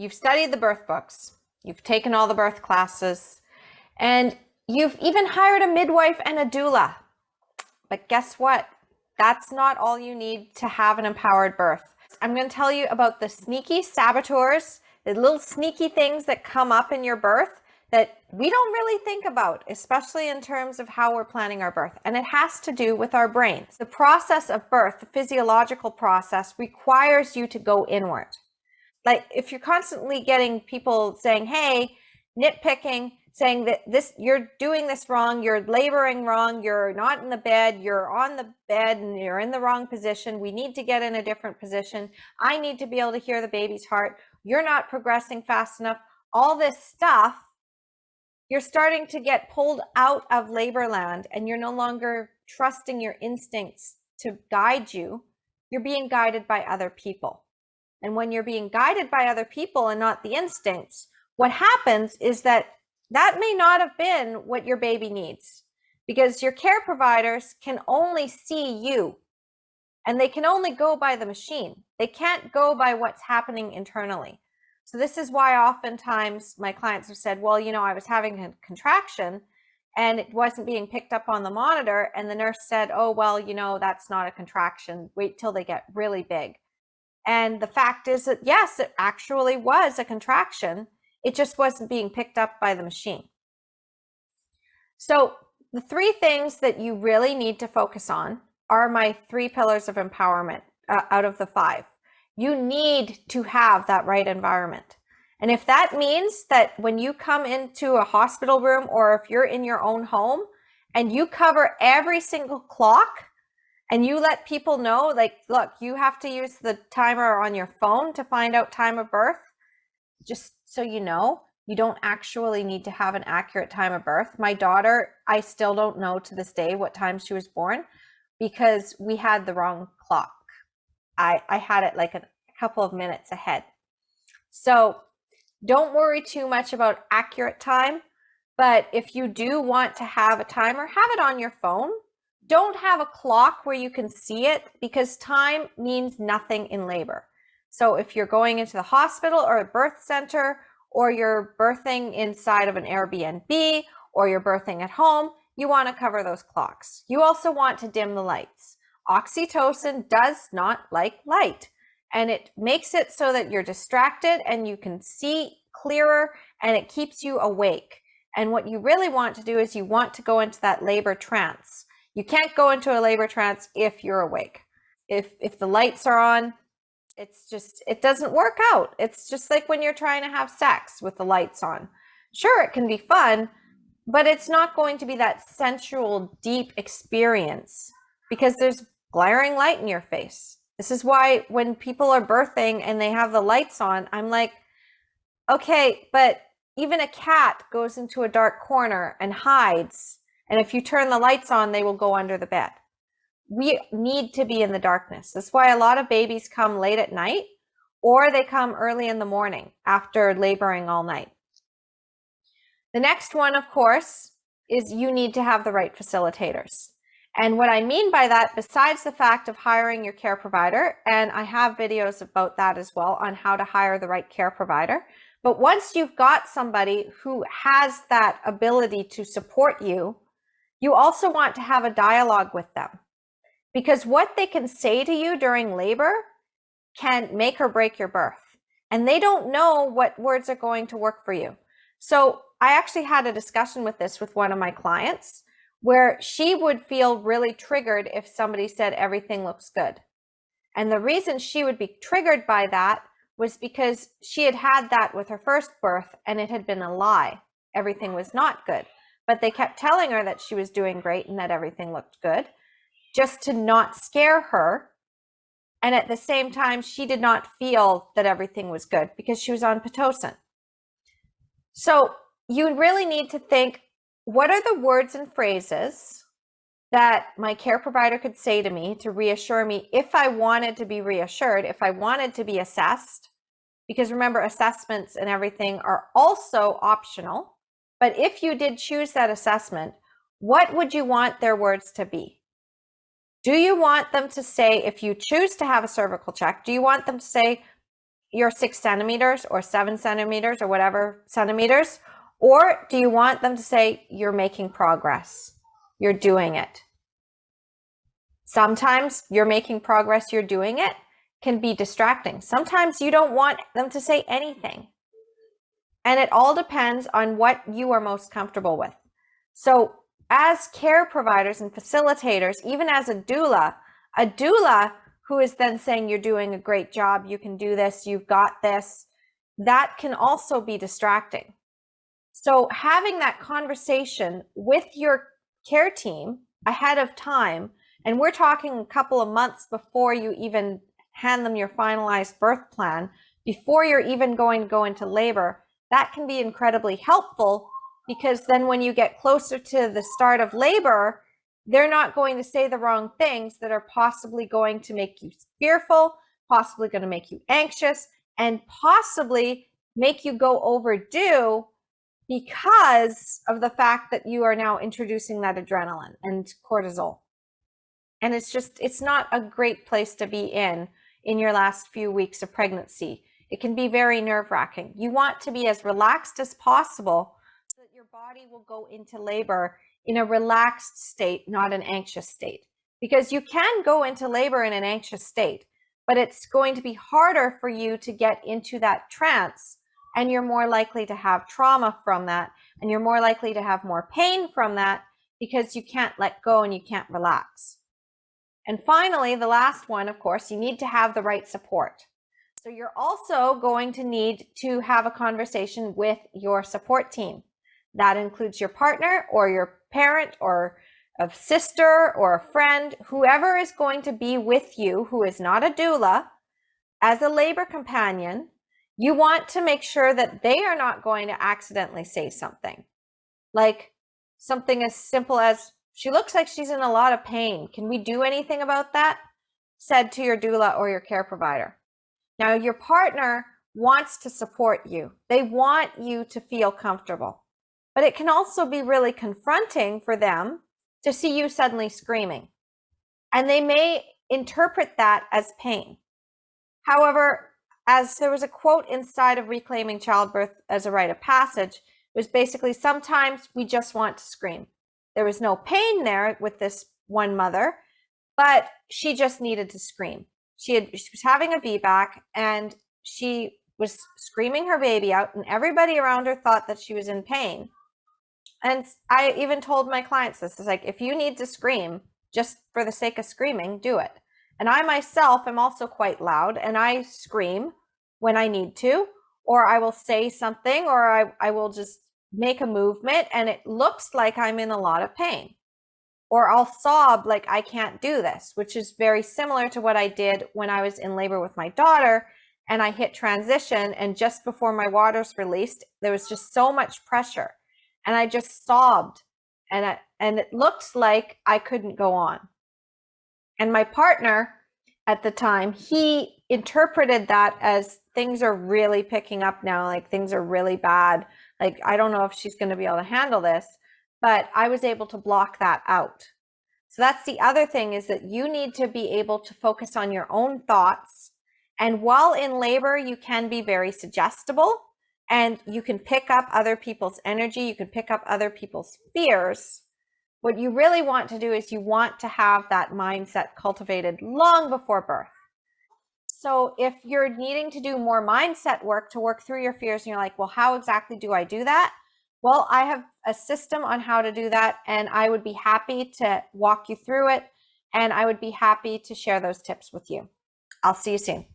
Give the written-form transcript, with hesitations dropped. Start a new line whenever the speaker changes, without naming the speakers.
you've studied the birth books, you've taken all the birth classes, and you've even hired a midwife and a doula. But guess what? That's not all you need to have an empowered birth. I'm going to tell you about the sneaky saboteurs, the little sneaky things that come up in your birth that we don't really think about, especially in terms of how we're planning our birth. And it has to do with our brains. The process of birth, the physiological process, requires you to go inward. Like if you're constantly getting people saying, hey, nitpicking, saying that you're doing this wrong, you're laboring wrong, you're not in the bed, you're on the bed and you're in the wrong position, we need to get in a different position, I need to be able to hear the baby's heart, you're not progressing fast enough, all this stuff, you're starting to get pulled out of labor land and you're no longer trusting your instincts to guide you. You're being guided by other people. And when you're being guided by other people and not the instincts, what happens is that may not have been what your baby needs, because your care providers can only see you and they can only go by the machine. They can't go by what's happening internally. So this is why oftentimes my clients have said, well, I was having a contraction and it wasn't being picked up on the monitor. And the nurse said, oh, well, that's not a contraction. Wait till they get really big. And the fact is that, yes, it actually was a contraction. It just wasn't being picked up by the machine. So the 3 things that you really need to focus on are my 3 pillars of empowerment out of the 5. You need to have that right environment. And if that means that when you come into a hospital room or if you're in your own home and you cover every single clock and you let people know, like, look, you have to use the timer on your phone to find out time of birth, just so you don't actually need to have an accurate time of birth. My daughter, I still don't know to this day what time she was born because we had the wrong clock. I had it like a couple of minutes ahead. So don't worry too much about accurate time, but if you do want to have a timer, have it on your phone. Don't have a clock where you can see it because time means nothing in labor. So if you're going into the hospital or a birth center, or you're birthing inside of an Airbnb, or you're birthing at home, you want to cover those clocks. You also want to dim the lights. Oxytocin does not like light, and it makes it so that you're distracted and you can see clearer, and it keeps you awake. And what you really want to do is you want to go into that labor trance. You can't go into a labor trance if you're awake. If the lights are on, it doesn't work out. It's just like when you're trying to have sex with the lights on. Sure, it can be fun, but it's not going to be that sensual, deep experience because there's glaring light in your face. This is why when people are birthing and they have the lights on, I'm like, okay, but even a cat goes into a dark corner and hides. And if you turn the lights on, they will go under the bed. We need to be in the darkness. That's why a lot of babies come late at night or they come early in the morning after laboring all night. The next one, of course, is you need to have the right facilitators. And what I mean by that, besides the fact of hiring your care provider, and I have videos about that as well on how to hire the right care provider, but once you've got somebody who has that ability to support you, you also want to have a dialogue with them. Because what they can say to you during labor can make or break your birth. And they don't know what words are going to work for you. So I actually had a discussion with this with one of my clients where she would feel really triggered if somebody said everything looks good. And the reason she would be triggered by that was because she had had that with her first birth and it had been a lie. Everything was not good. But they kept telling her that she was doing great and that everything looked good, just to not scare her. And at the same time, she did not feel that everything was good because she was on Pitocin. So you really need to think, what are the words and phrases that my care provider could say to me to reassure me if I wanted to be reassured, if I wanted to be assessed? Because remember, assessments and everything are also optional. But if you did choose that assessment, what would you want their words to be? Do you want them to say, if you choose to have a cervical check, do you want them to say, your 6 centimeters or 7 centimeters or whatever centimeters? Or do you want them to say, you're making progress, you're doing it? Sometimes you're making progress, you're doing it can be distracting. Sometimes you don't want them to say anything. And it all depends on what you are most comfortable with. So as care providers and facilitators, even as a doula who is then saying, you're doing a great job, you can do this, you've got this, that can also be distracting. So having that conversation with your care team ahead of time, and we're talking a couple of months before you even hand them your finalized birth plan, before you're even going to go into labor, that can be incredibly helpful, because then when you get closer to the start of labor, they're not going to say the wrong things that are possibly going to make you fearful, possibly going to make you anxious, and possibly make you go overdue because of the fact that you are now introducing that adrenaline and cortisol. And it's not a great place to be in your last few weeks of pregnancy. It can be very nerve-wracking. You want to be as relaxed as possible so that your body will go into labor in a relaxed state, not an anxious state. Because you can go into labor in an anxious state, but it's going to be harder for you to get into that trance, and you're more likely to have trauma from that, and you're more likely to have more pain from that because you can't let go and you can't relax. And finally, the last one, of course, you need to have the right support. So you're also going to need to have a conversation with your support team. That includes your partner or your parent or a sister or a friend, whoever is going to be with you, who is not a doula, as a labor companion. You want to make sure that they are not going to accidentally say something. Like something as simple as, she looks like she's in a lot of pain. Can we do anything about that? Said to your doula or your care provider. Now, your partner wants to support you. They want you to feel comfortable. But it can also be really confronting for them to see you suddenly screaming. And they may interpret that as pain. However, as there was a quote inside of Reclaiming Childbirth as a Rite of Passage, it was basically, sometimes we just want to scream. There was no pain there with this one mother, but she just needed to scream. She was having a VBAC and she was screaming her baby out, and everybody around her thought that she was in pain. And I even told my clients this, is like, if you need to scream just for the sake of screaming, do it. And I myself am also quite loud, and I scream when I need to, or I will say something, or I will just make a movement and it looks like I'm in a lot of pain. Or I'll sob like I can't do this, which is very similar to what I did when I was in labor with my daughter and I hit transition, and just before my waters released, there was just so much pressure and I just sobbed, and it looked like I couldn't go on. And my partner at the time, he interpreted that as, things are really picking up now, like things are really bad. Like, I don't know if she's going to be able to handle this, but I was able to block that out. So that's the other thing, is that you need to be able to focus on your own thoughts. And while in labor, you can be very suggestible, and you can pick up other people's energy. You can pick up other people's fears. What you really want to do is you want to have that mindset cultivated long before birth. So if you're needing to do more mindset work to work through your fears, and you're like, well, how exactly do I do that? Well, I have a system on how to do that, and I would be happy to walk you through it, and I would be happy to share those tips with you. I'll see you soon.